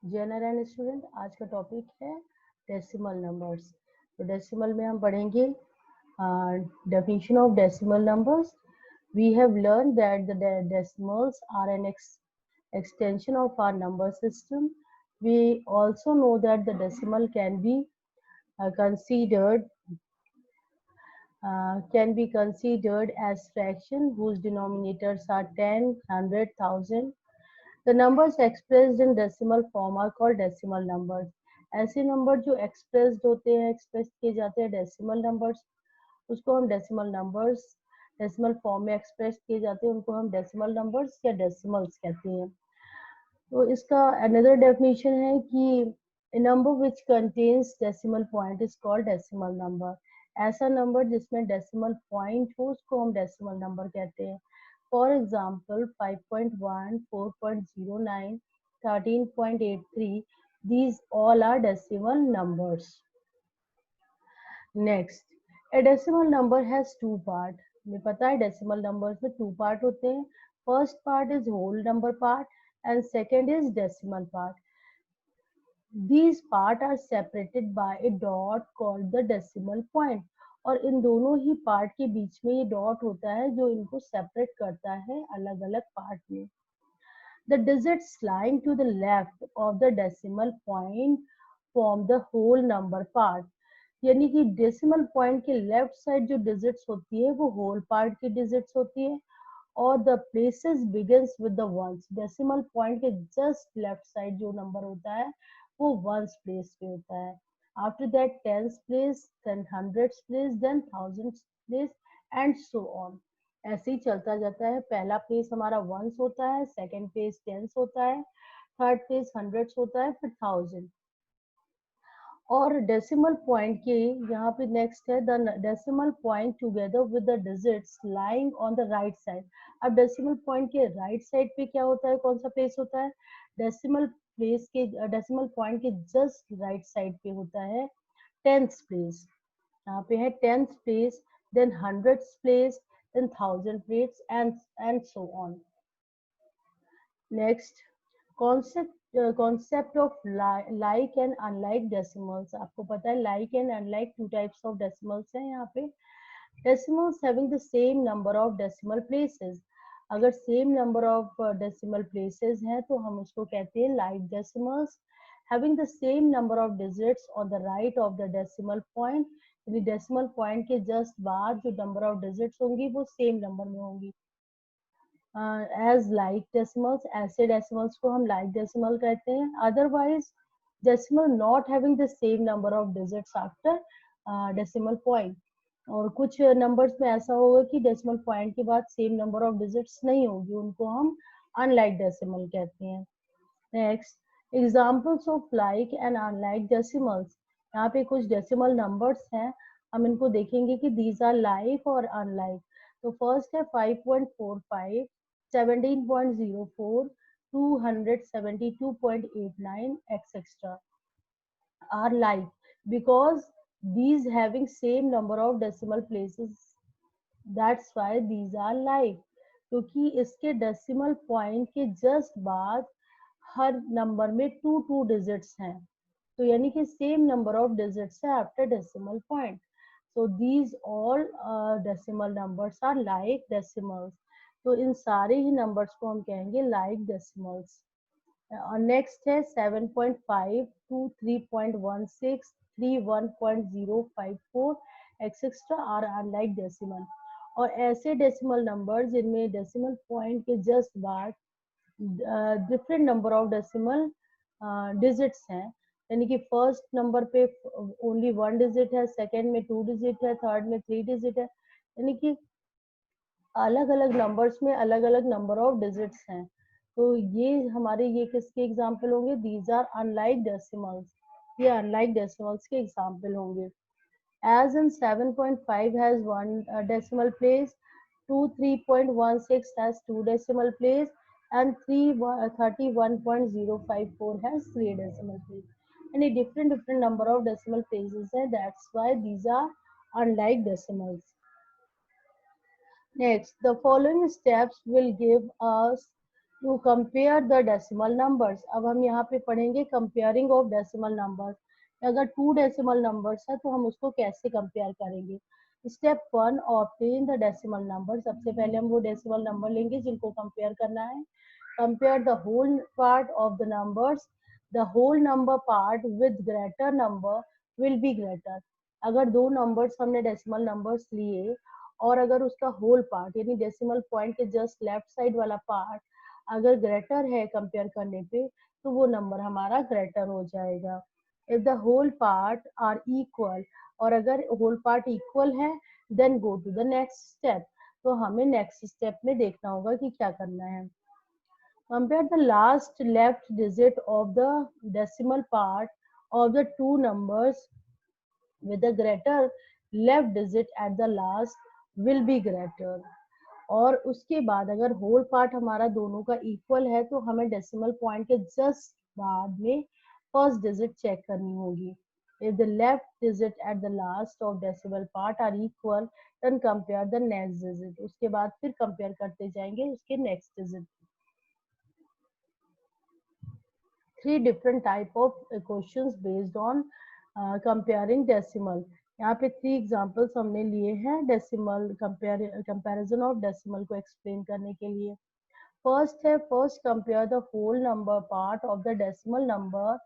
General and student, आज का topic है डेसिमल नंबर्स। तो डेसिमल में हम पढ़ेंगे definition of decimal numbers. We have learned that the decimals are an extension of our number system. We also know that the decimal can be considered as fraction whose denominators are 10, 100, 1000. The numbers expressed in decimal form are called decimal numbers. ऐसे number जो express किए जाते हैं decimal numbers, उसको हम decimal form में express किए जाते हैं, उनको हम डेसिमल नंबर्स या डेसिमल्स कहते हैं। तो इसका अनदर डेफिनेशन है कि number which contains decimal point is called decimal number. ऐसा नंबर जिसमें डेसिमल पॉइंट हो उसको हम डेसिमल नंबर कहते हैं। For example 5.1, 4.09, 13.83, these all are decimal numbers. Next, a decimal number has two part. हमें पता है डेसिमल नंबर्स में टू पार्ट होते हैं। First part is whole number part and second is decimal part. These part are separated by a dot called the decimal point। और इन दोनों ही part के बीच में ये डॉट होता है जो इनको सेपरेट करता है अलग अलग पार्ट में। The digits lying to the left of the decimal point form the whole number part। यानी कि डेसिमल पॉइंट के लेफ्ट साइड जो डिजिट्स होती है वो होल पार्ट की डिजिट्स होती है, और the places begins with the ones. Decimal point के जस्ट लेफ्ट साइड जो नंबर होता है वो वंस प्लेस पे होता है। After that tens place, then hundreds place, then thousands place and so on. ऐसे ही चलता जाता है। पहला प्लेस हमारा वंस होता है, सेकंड प्लेस टेंस होता है, थर्ड प्लेस हंड्रेड्स होता है, फिर थाउजेंड। और डेसिमल पॉइंट के यहाँ पे नेक्स्ट है the decimal point together with the digits lying on the right side. अब डेसिमल पॉइंट के राइट साइड पे क्या होता है, कौन सा प्लेस होता है? डेसिमल पॉइंट के जस्ट राइट साइड पे होता है टेंथ प्लेस। यहाँ पे है tenth place, then hundreds place, then thousand place and so on. Next, concept of like and unlike decimals. आपको पता है like and unlike two types of decimals हैं यहाँ पे। Decimals having the same number of decimal places. अगर same number of decimal places हैं तो हम उसको कहते हैं like decimals. Having the same number of digits on the right of the decimal point, यानी डेसिमल पॉइंट के जस्ट बाद जो नंबर ऑफ डिजिट्स होंगी वो सेम नंबर में होंगी। एज लाइक डेसिमल्स, ऐसे डेसिमल्स को हम लाइक डेसिमल कहते हैं। Otherwise decimal not having the same number of digits after decimal point. और कुछ नंबर्स में ऐसा होगा कि डेसिमल पॉइंट के बाद सेम नंबर ऑफ डिजिट्स नहीं होगी, उनको हम अनलाइक डेसिमल कहते हैं। Next, examples of like and unlike decimals. यहाँ पे कुछ डेसिमल नंबर्स हैं, हम इनको देखेंगे कि दीज आर लाइक और अनलाइक। तो फर्स्ट है 5.45, 17.04, 272.89 etc. are like because these having same number of decimal places, that's why these are like। क्योंकि इसके डेसिमल पॉइंट के जस्ट बाद हर नंबर में टू टू डिजिट्स हैं, तो यानी कि सेम नंबर ऑफ डिजिट्स है after decimal point. so these all decimal numbers are like decimals। तो इन सारे ही नंबर्स को हम कहेंगे लाइक डेसिमल्स। और नेक्स्ट है 7.5 to 3.16, 31.054 etcetera are unlike decimal. और ऐसे डेसिमल नंबर जिनमें डेसिमल पॉइंट के जस्ट बाद different number of decimal digits हैं, यानी कि फर्स्ट नंबर पे ओनली वन डिजिट है, सेकंड में टू डिजिट है, थर्ड में थ्री डिजिट है, यानी कि अलग अलग नंबर्स में अलग अलग नंबर ऑफ डिजिट्स हैं। तो ये किसके एग्जाम्पल होंगे? These are unlike decimals. ये अनलाइक डेसिमल्स के एग्जाम्पल होंगे। as in 7.5 has one decimal place, 3.16 has two decimal place, and 31.054 has three decimal place. Any different number of decimal places है, that's why these are unlike decimals. Next, the following steps will give us to compare the decimal numbers. अब हम यहाँ पे पढ़ेंगे comparing of decimal numbers. अगर two decimal numbers है तो हम उसको कैसे कंपेयर करेंगे। Step one, obtain the decimal number. सबसे पहले हम वो डेसिमल नंबर लेंगे जिनको कंपेयर करना है। Compare the whole part of the numbers, the whole number part with greater number will be greater. अगर दो नंबर्स हमने डेसिमल नंबर्स लिए और अगर उसका होल पार्ट यानी डेसिमल पॉइंट के जस्ट लेफ्ट साइड वाला पार्ट अगर ग्रेटर है कंपेयर करने पे तो वो नंबर हमारा ग्रेटर हो जाएगा। If the whole part are equal, और अगर होल पार्ट इक्वल है then go to the next step. तो हमें नेक्स्ट स्टेप में देखना होगा कि क्या करना है। Compare the last left digit of the decimal part of the two numbers with the greater left digit at the last will be greater। और उसके बाद अगर होल पार्ट हमारा दोनों का इक्वल है तो हमें डेसिमल पॉइंट के जस्ट बाद में फर्स्ट डिजिट चेक करनी होगी। if the left digit at the last of decimal part are equal then compare the next digit। उसके बाद फिर कंपेयर करते जाएंगे उसके next digit. Three different type of questions based on comparing decimal. यहाँ पे थ्री एग्जांपल्स हमने लिए हैं डेसिमल कंपैरिजन ऑफ डेसिमल को एक्सप्लेन करने के लिए। फर्स्ट है, first compare the whole number part of the decimal number,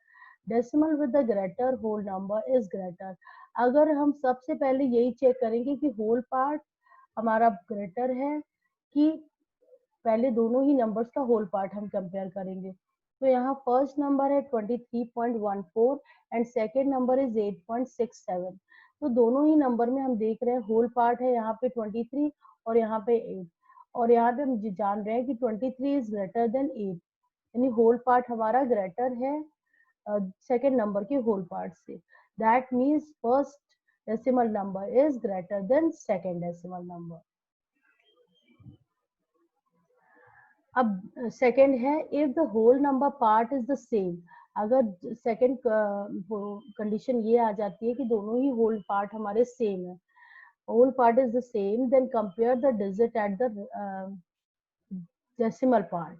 decimal with the greater whole number is greater. अगर हम सबसे पहले यही चेक करेंगे कि होल पार्ट हमारा ग्रेटर है कि पहले दोनों ही नंबर्स का होल पार्ट हम कंपेयर करेंगे। तो यहाँ फर्स्ट नंबर है 23.14 एंड सेकेंड नंबर इज 8.67। तो दोनों ही नंबर में हम देख रहे हैं होल पार्ट है यहाँ पे 23 और यहाँ पे 8, और यहाँ पे हम जान रहे हैं कि 23 इज ग्रेटर देन 8, यानी होल पार्ट हमारा ग्रेटर है सेकेंड नंबर के होल पार्ट से। That means first decimal number is greater than second decimal number. अब सेकंड है, if the whole number part is the same. अगर सेकंड कंडीशन ये आ जाती है कि दोनों ही होल पार्ट हमारे सेम है, whole part is the same, then compare the digit at the decimal part.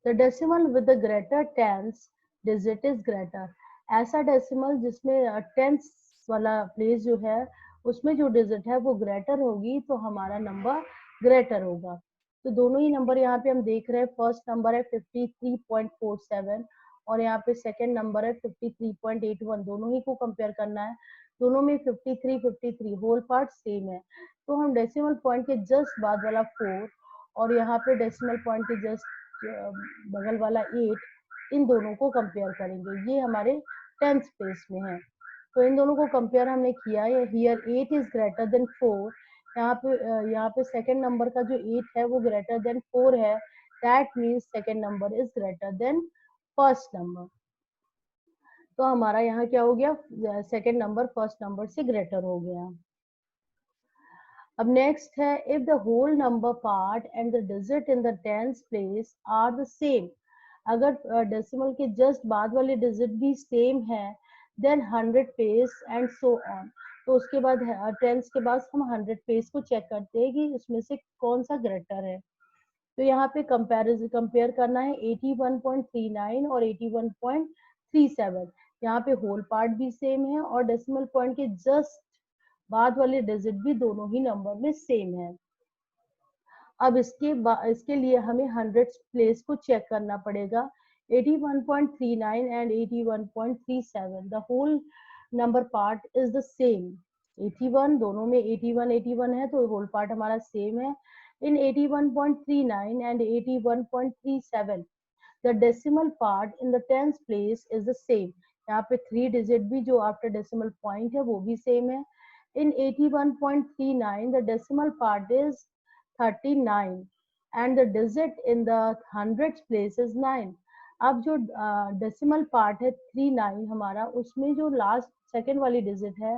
The decimal with the greater tens digit is greater. ऐसा डेसिमल जिसमें टेंस वाला प्लेस जो है उसमें जो डिजिट है वो ग्रेटर होगी तो हमारा नंबर ग्रेटर होगा। तो दोनों ही नंबर यहाँ पे हम देख रहे हैं, फर्स्ट नंबर है 53.47 और यहाँ पे सेकेंड नंबर है 53.81। दोनों ही को कंपेयर करना है, दोनों में 53 होल पार्ट सेम है। तो हम डेसिमल पॉइंट के जस्ट बाद वाला 4 और यहाँ पे डेसिमल पॉइंट के जस्ट बगल वाला 8, इन दोनों को कंपेयर करेंगे। ये हमारे 10th प्लेस में है तो इन दोनों को कंपेयर हमने किया। Here 8 is greater than 4। यहाँ पे सेकंड नंबर का जो 8 है वो ग्रेटर देन 4 है। That means second number is greater than first number. तो हमारा यहाँ क्या हो गया, सेकंड नंबर फर्स्ट नंबर से ग्रेटर हो गया। अब नेक्स्ट है, if the whole number part and the digit in the tens place are the same. अगर डेसिमल के जस्ट बाद वाले डिजिट भी सेम है then 100 place and so on. तो उसके बाद टेंस के बाद हम 100 प्लेस को चेक करते हैं कि उसमें से कौन सा ग्रेटर है। तो यहाँ पे कंपेयर करना है 81.39 और 81.37। यहाँ पे होल पार्ट भी सेम है और डेसिमल पॉइंट के जस्ट बाद वाले डिजिट भी दोनों ही नंबर में सेम है। अब इसके लिए हमें 100 प्लेस को चेक करना पड़ेगा। 81.39 and 81.37 the whole number part is the same. 81 दोनों में 81 है तो होल पार्ट हमारा सेम है। इन 81.39 and 81.37 the decimal part in the 10th place is the same. यहाँ पे 3 डिजिट भी जो आफ्टर डेसिमल पॉइंट है वो भी सेम है। In 81.39 the decimal part is 39 and the digit in the 100th place is 9। अब जो डेसिमल पार्ट है 39 हमारा, उसमें जो लास्ट सेकेंड वाली डिजिट है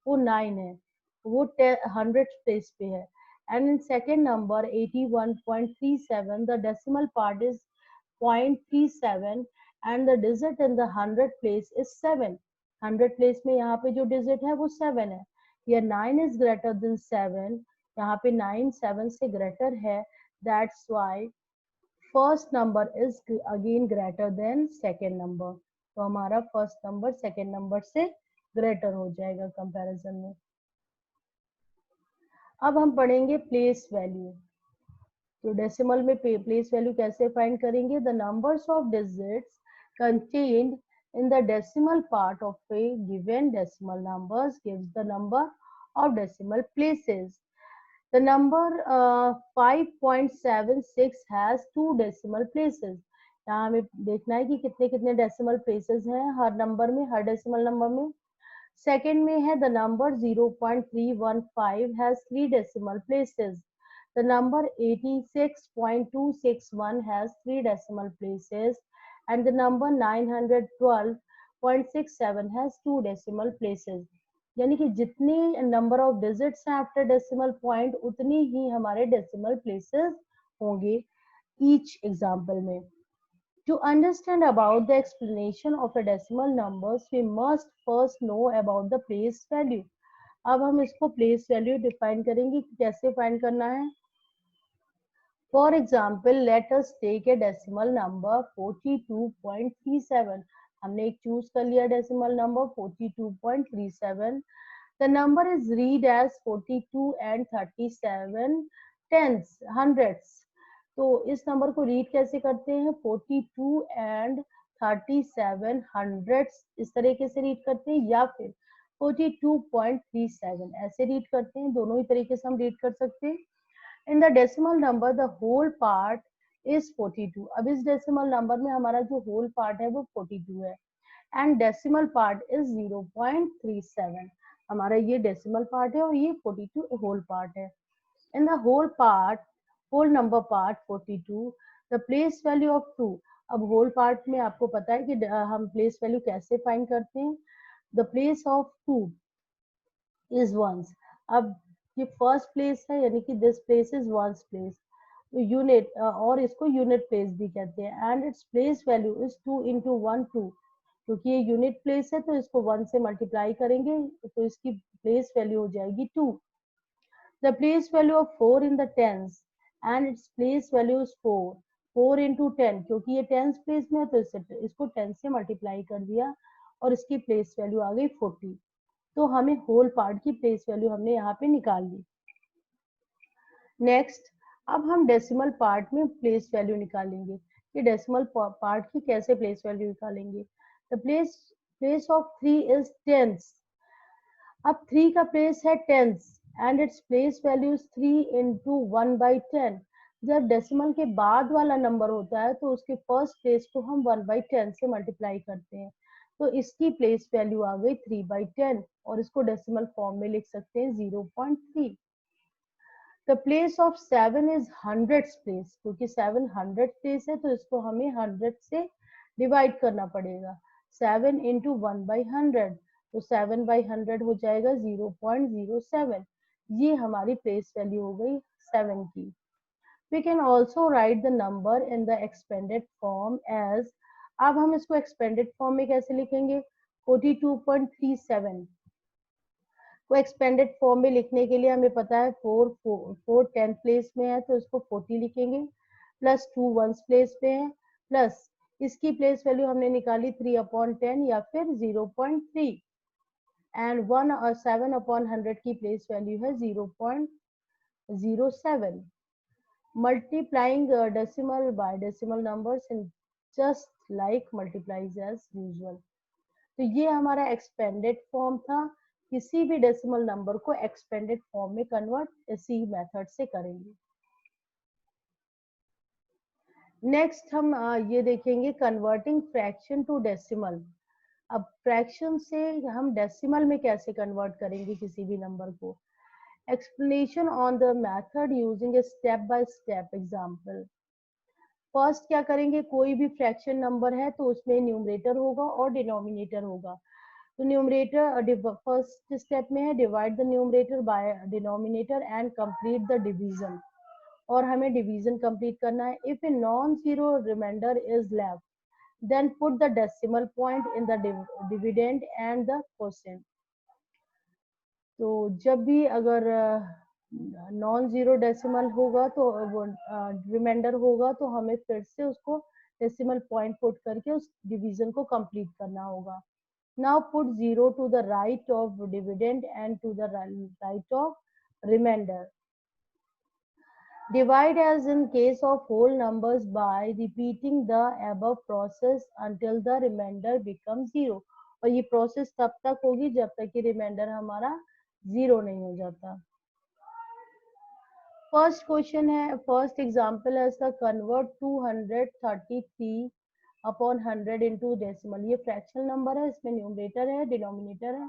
वो 9 है, वो 100th प्लेस पे है। And in second number 81.37 the decimal part is 0.37 and the digit in the 100th place is 7। 100 place में यहाँ पे जो डिजिट है वो 7 है। या 9 is greater than 7, यहाँ पे 9 7 से ग्रेटर है। That's why first number is again greater than second number, तो हमारा फर्स्ट नंबर सेकेंड नंबर से ग्रेटर हो जाएगा कंपैरिजन में। अब हम पढ़ेंगे प्लेस वैल्यू। तो डेसिमल में प्लेस वैल्यू कैसे फाइंड करेंगे? The numbers of digits contained in the decimal part of a given decimal numbers gives the number of decimal places. The number 5.76 has 2 decimal places. यहाँ हमें देखना है कि कितने कितने डेसिमल प्लेसेस हैं हर नंबर में, हर डेसिमल नंबर में। सेकेंड में है the number 0.315 has 3 decimal places. The number 86.261 has 3 decimal places and the number 912.67 has 2 decimal places. यानी कि जितनी नंबर ऑफ डिजिट्स हैं आफ्टर डेसिमल पॉइंट उतनी ही हमारे डेसिमल प्लेसेस होंगे ईच एग्जाम्पल में। To understand about the explanation of a decimal numbers, we must first know about the place value. अब हम इसको place value define करेंगे कि कैसे find करना है। For example, let us take a decimal number 42.37. हमने एक चूज कर लिया decimal number 42.37. The number is read as 42 and 37 tenths, hundredths. तो इस नंबर को रीड कैसे करते हैं? 42 and 37 hundredths इस तरीके से रीड करते हैं, या फिर 42.37 ऐसे रीड करते हैं। दोनों ही तरीके से हम रीड कर सकते हैं। In the decimal number the whole part is 42. अब इस डेसिमल नंबर में हमारा जो होल पार्ट है वो 42 है एंड डेसिमल पार्ट इज 0.37. हमारा ये डेसिमल पार्ट है और ये 42 होल पार्ट है। In the whole number part 42 the place value of 2. अब होल पार्ट में आपको पता है कि हम प्लेस वैल्यू कैसे फाइंड करते हैं। The place of 2 is ones. अब ये फर्स्ट प्लेस है यानी कि this place is ones place, unit और इसको यूनिट प्लेस भी कहते हैं and its place value is 2 into 1 2. क्योंकि ये यूनिट प्लेस है तो इसको 1 से मल्टीप्लाई करेंगे तो इसकी प्लेस वैल्यू हो जाएगी 2. The place value of 4 in the tens and its place value is 4. 4 into 10 क्योंकि ये टेंस प्लेस में है तो इसको 10 से मल्टीप्लाई कर दिया और इसकी प्लेस वैल्यू आ गई 40. तो हमें होल पार्ट की प्लेस वैल्यू हमने यहाँ पे निकाल ली। नेक्स्ट, अब हम डेसिमल पार्ट में प्लेस वैल्यू निकालेंगे कि डेसिमल पार्ट की कैसे प्लेस वैल्यू निकालेंगे। The place of 3 is tens. अब 3 का प्लेस है tens and its place value is 3 into 1/10. जब डेसिमल के बाद वाला नंबर होता है तो उसके फर्स्ट प्लेस को हम 1/10 से मल्टीप्लाई करते हैं, तो इसकी प्लेस वैल्यू आ गई 3/10 और इसको डेसिमल फॉर्म में लिख सकते हैं 0.3. The place of 7 is hundreds place, क्योंकि 7 हंड्रेड प्लेस है तो इसको हमें 100 से डिवाइड करना पड़ेगा। 7 into 1/100 तो 7/100 हो जाएगा 0.07. ये हमारी प्लेस वैल्यू हो गई 7 की। We can also write the number in the expanded form as, अब हम इसको expanded form में कैसे लिखेंगे? 42.37 को एक्सपेंडेड फॉर्म में लिखने के लिए हमें पता है 4 10th प्लेस में है तो इसको 40 लिखेंगे, प्लस 2 1st प्लेस पे है, प्लस इसकी प्लेस वैल्यू हमने निकाली 3/10 या फिर 0.3 एंड 1 और 7/100 की प्लेस वैल्यू है 0.07. Multiplying decimal by decimal numbers in just like multiplies as usual. तो ये हमारा एक्सपेंडेड फॉर्म था। किसी भी डेसिमल नंबर को एक्सपेंडेड फॉर्म में कन्वर्ट इसी मेथड से करेंगे। नेक्स्ट हम ये देखेंगे कन्वर्टिंग फ्रैक्शन टू डेसिमल। अब फ्रैक्शन से हम डेसिमल में कैसे कन्वर्ट करेंगे किसी भी नंबर को। Explanation on the method using a step by step example. First क्या करेंगे, कोई भी फ्रैक्शन नंबर है तो उसमें न्यूमरेटर होगा और डिनोमिनेटर होगा। तो न्यूमरेटर फर्स्ट स्टेप में है divide the numerator by denominator and complete the division, और हमें डिवीजन कंप्लीट करना है। If a non zero remainder is left then put the decimal point in the dividend and the quotient. तो जब भी अगर नॉन जीरो डेसिमल होगा तो वो रिमाइंडर होगा तो हमें फिर से उसको डेसिमल पॉइंट पुट करके उस डिवीजन को कंप्लीट करना होगा. Now put 0 to the right of dividend and to the right of remainder. Divide as in case of whole numbers by repeating the above process until the remainder becomes 0. और ये process तब तक होगी जब तक कि रिमाइंडर हमारा 0 नहीं हो जाता. फर्स्ट क्वेश्चन है, फर्स्ट एग्जांपल है इसका, कन्वर्ट 233 अपॉन 100 इनटू डेसिमल. ये फ्रैक्शनल नंबर है, इसमें न्यूमरेटर है, डिनोमिनेटर है.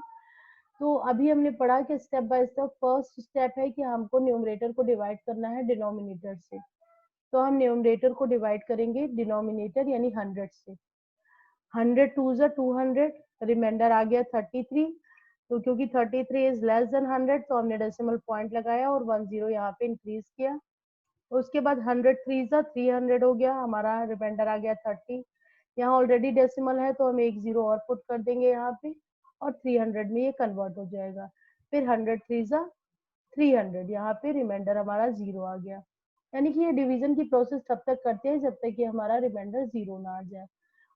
तो अभी हमने पढ़ा कि step by step first step है कि हमको न्यूमरेटर को डिवाइड करना है डिनोमिनेटर से. तो हम न्यूमरेटर को डिवाइड करेंगे डिनोमिनेटर यानी 100 से. 100 टू ज़ा 200, रिमाइंडर आ गया 33. तो क्योंकि 33 इज लेस देन 100 तो हमने डेसिमल पॉइंट लगाया और 10 यहाँ पे इंक्रीज किया. उसके बाद 100 3 ज़ा 300 हो गया, हमारा रिमाइंडर आ गया 30. यहाँ ऑलरेडी डेसिमल है तो हम एक जीरो और पुट कर देंगे यहाँ पे और 300 में ये कन्वर्ट हो जाएगा. फिर 100 3 ज़ा 300, यहाँ पे रिमाइंडर हमारा 0 आ गया. यानी कि ये डिवीजन की प्रोसेस तब तक करते हैं जब तक कि हमारा रिमाइंडर 0 ना आ जाए.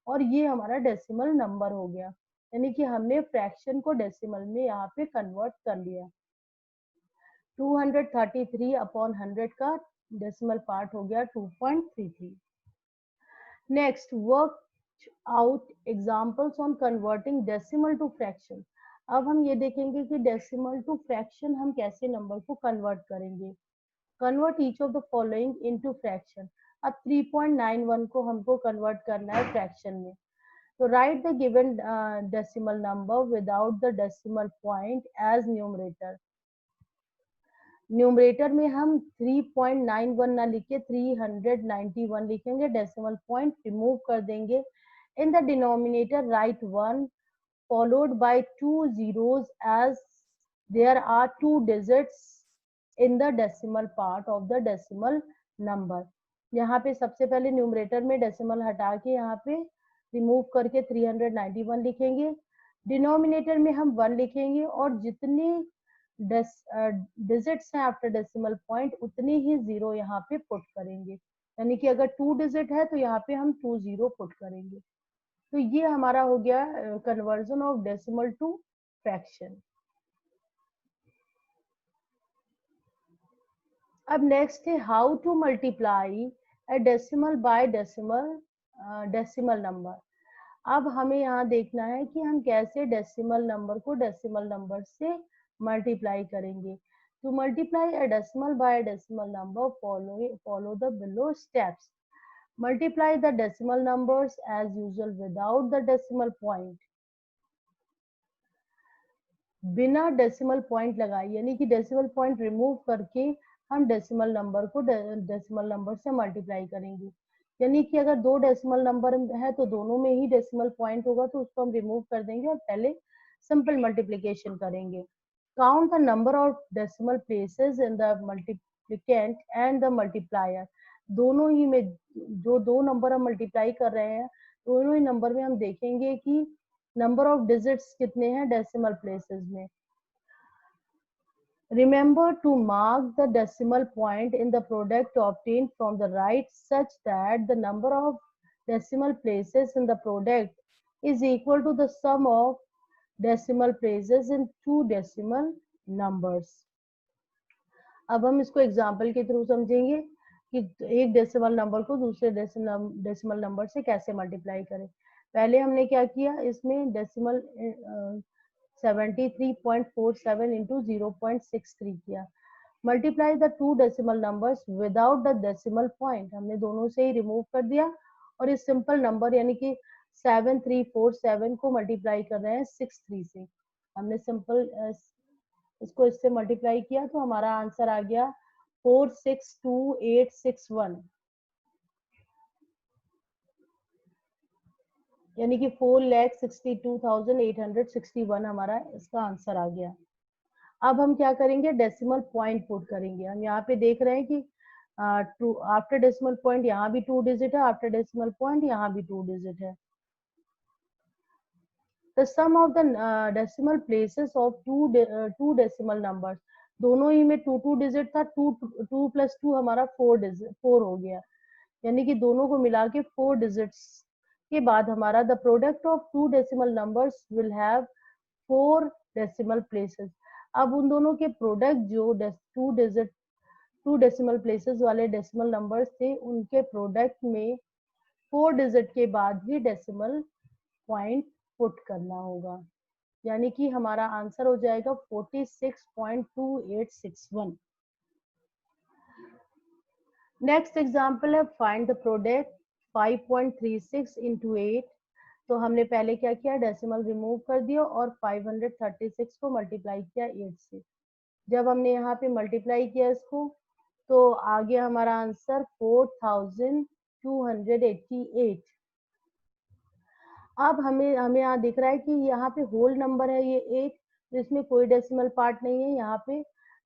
और ये हमारा डेसिमल नंबर हो गया, यानी कि हमने फ्रैक्शन को डेसिमल में यहाँ पे कन्वर्ट कर लिया. 233 अपॉन 100 का डेसिमल पार्ट हो गया 2.33. Next, work out examples on converting decimal to fraction. अब हम ये देखेंगे कि डेसिमल टू फ्रैक्शन हम कैसे नंबर को कन्वर्ट करेंगे. Convert each of the following into fraction. अब 3.91 को हमको कन्वर्ट करना है फ्रैक्शन में. तो write the given decimal number without the decimal point as numerator. Numerator में हम 3.91 ना लिखे 391 लिखेंगे, डेसिमल पॉइंट रिमूव कर देंगे. In the denominator right 1 followed by 2 zeros as there are 2 digits in the decimal part of the decimal number. यहाँ पे सबसे पहले न्यूमरेटर में डेसिमल हटा के यहाँ पे रिमूव करके 391 लिखेंगे. डिनोमिनेटर में हम 1 लिखेंगे और जितने डिजिट्स हैं आफ्टर डेसिमल पॉइंट उतने ही जीरो यहाँ पे पुट करेंगे. यानी कि अगर 2 डिजिट है तो यहाँ पे हम 2 जीरो पुट करेंगे. तो ये हमारा हो गया conversion of decimal to fraction. अब नेक्स्ट है how to multiply a decimal by decimal number. अब हमें यहाँ देखना है कि हम कैसे डेसिमल नंबर को डेसिमल नंबर से मल्टीप्लाई करेंगे. To multiply a decimal by decimal number follow the below steps. Multiply the decimal numbers as usual without the decimal point. बिना डेसिमल पॉइंट लगाए, यानी कि डेसिमल पॉइंट रिमूव करके हम decimal number को decimal number से multiply करेंगे. यानी कि अगर दो डेसिमल नंबर है तो दोनों में ही डेसिमल पॉइंट होगा तो उसको हम रिमूव कर देंगे और पहले सिंपल मल्टीप्लिकेशन करेंगे. Count the number of decimal places in the multiplicand and the multiplier. दोनों ही में जो दो नंबर हम मल्टीप्लाई कर रहे हैं दोनों ही नंबर में हम देखेंगे कि नंबर ऑफ डिजिट्स कितने हैं डेसिमल प्लेसेस में. Remember to mark the decimal point in the product obtained from the right such that the number of decimal places in the product is equal to the sum of decimal places in two decimal numbers. अब हम इसको example के through समझेंगे कि एक decimal number को दूसरे decimal number से कैसे मल्टीप्लाई करें. पहले हमने क्या किया, इसमें डेसिमल 73.47 इंटू 0.63 किया. Multiply the two decimal numbers without the decimal point. हमने दोनों से ही रिमूव कर दिया और इस सिंपल नंबर यानी कि 7347 को मल्टीप्लाई कर रहे हैं 63 से. हमने सिंपल इसको इससे मल्टीप्लाई किया तो हमारा आंसर आ गया 462861, यानी कि 4,62,861 हमारा इसका आंसर आ गया. अब हम क्या करेंगे, डेसिमल पॉइंट पुट करेंगे. हम यहाँ पे देख रहे हैं कि आफ्टर डेसिमल पॉइंट यहाँ भी 2 डिजिट है, आफ्टर डेसिमल पॉइंट यहाँ भी 2 डिजिट है. The sum of the decimal places of two decimal numbers. दोनों ही में टू डिजिट था, टू टू प्लस टू हमारा 4 हो गया, यानी कि दोनों को मिला के 4 डिजिट्स के बाद हमारा the product of two decimal numbers will have 4 decimal places. अब उन दोनों के प्रोडक्ट जो टू डेसिमल प्लेसेस वाले डेसिमल नंबर्स थे, उनके प्रोडक्ट में 4 डिजिट के बाद ही डेसिमल पॉइंट पुट करना होगा, यानी कि हमारा आंसर हो जाएगा 46.2861। नेक्स्ट एग्जाम्पल है फाइंड द प्रोडक्ट 5.36 इंटू 8। तो हमने पहले क्या किया, डेसिमल रिमूव कर दिया और 536 को मल्टीप्लाई किया 8 से। जब हमने यहाँ पे मल्टीप्लाई किया इसको, तो आ गया हमारा आंसर 4288। अब हमें हमें यहाँ दिख रहा है कि यहाँ पे होल नंबर है ये 8, जिसमें कोई डेसिमल पार्ट नहीं है, यहाँ पे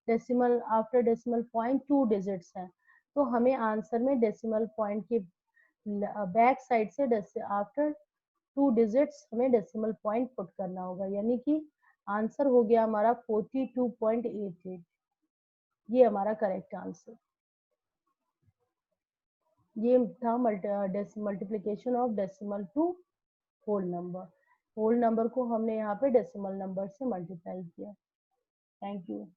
decimal after decimal point 2 digits हैं। तो हमें आंसर में डेसिमल पॉइंट के बैक साइड से आफ्टर 2 डिजिट्स हमें डेसिमल पॉइंट पुट करना होगा, यानी कि आंसर हो गया हमारा 42.88। ये हमारा करेक्ट आंसर। ये था multiplication of decimal to whole number. Whole number को हमने यहाँ पे डेसिमल नंबर से मल्टीप्लाई किया। Thank you.